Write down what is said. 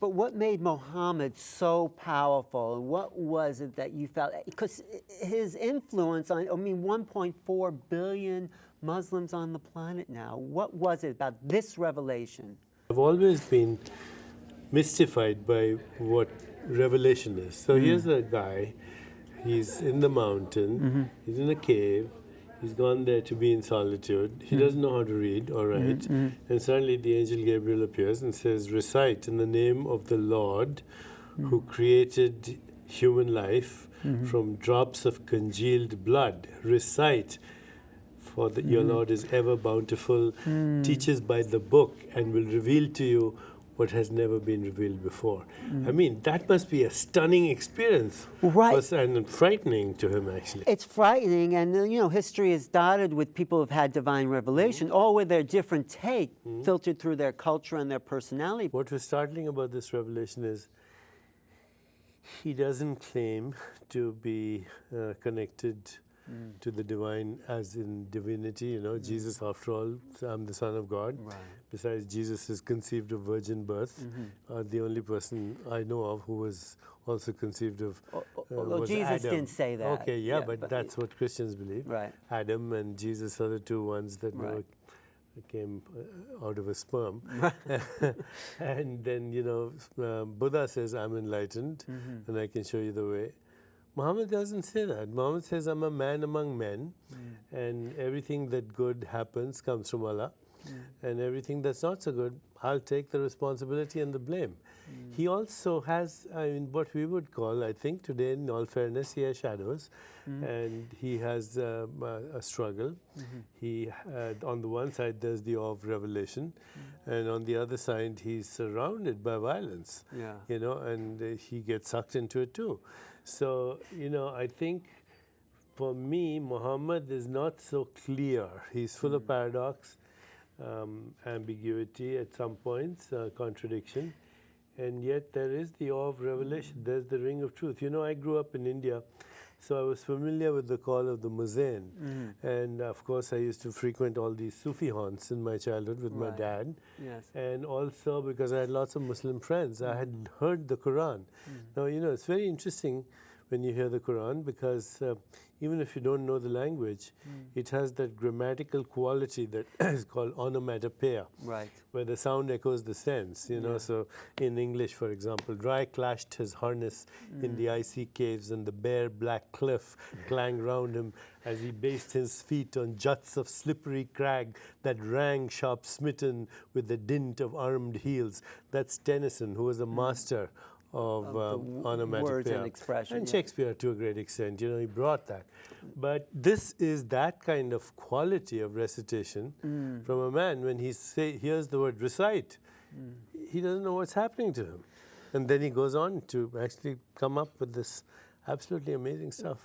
But what made Muhammad so powerful, and what was it that you felt? Because his influence on, 1.4 billion Muslims on the planet now. What was it about this revelation? I've always been mystified by what revelation is. So here's a guy, he's in the mountain, he's in a cave, he's gone there to be in solitude. He doesn't know how to read or write. And suddenly the angel Gabriel appears and says, recite in the name of the Lord who created human life from drops of congealed blood. Recite, for your Lord is ever bountiful, teaches by the book, and will reveal to you what has never been revealed before. I mean, that must be a stunning experience. Right. And frightening to him, actually. It's frightening, and history is dotted with people who've had divine revelation, all with their different take, filtered through their culture and their personality. What was startling about this revelation is he doesn't claim to be connected to the divine as in divinity. Jesus, after all, I'm the Son of God. Right. Besides, Jesus is conceived of virgin birth. The only person I know of who was also conceived of was Jesus Adam. didn't say that. Okay, yeah, but that's what Christians believe. Right. Adam and Jesus are the two ones that never came out of a sperm. And then, Buddha says, I'm enlightened and I can show you the way. Muhammad doesn't say that. Muhammad says, I'm a man among men, and everything that good happens comes from Allah, and everything that's not so good, I'll take the responsibility and the blame. He also has, what we would call, I think today, in all fairness, he has shadows, and he has a struggle. He, on the one side, there's the awe of revelation, and on the other side, he's surrounded by violence, and he gets sucked into it too. So, I think for me, Muhammad is not so clear. He's full of paradox, ambiguity at some points, contradiction. And yet there is the awe of revelation. There's the ring of truth. I grew up in India, so I was familiar with the call of the muezzin. And of course, I used to frequent all these Sufi haunts in my childhood with my dad. Yes. And also because I had lots of Muslim friends, I had heard the Quran. Now, it's very interesting when you hear the Quran, because even if you don't know the language, it has that grammatical quality that is called onomatopoeia, where the sound echoes the sense. So in English, for example, Dry clashed his harness in the icy caves, and the bare black cliff clanged round him as he based his feet on juts of slippery crag that rang sharp smitten with the dint of armed heels. That's Tennyson, who was a master of onomatopoeia. Words and expression. And Shakespeare, to a great extent, he brought that. But this is that kind of quality of recitation from a man. When he hears the word recite, he doesn't know what's happening to him. And then he goes on to actually come up with this absolutely amazing stuff.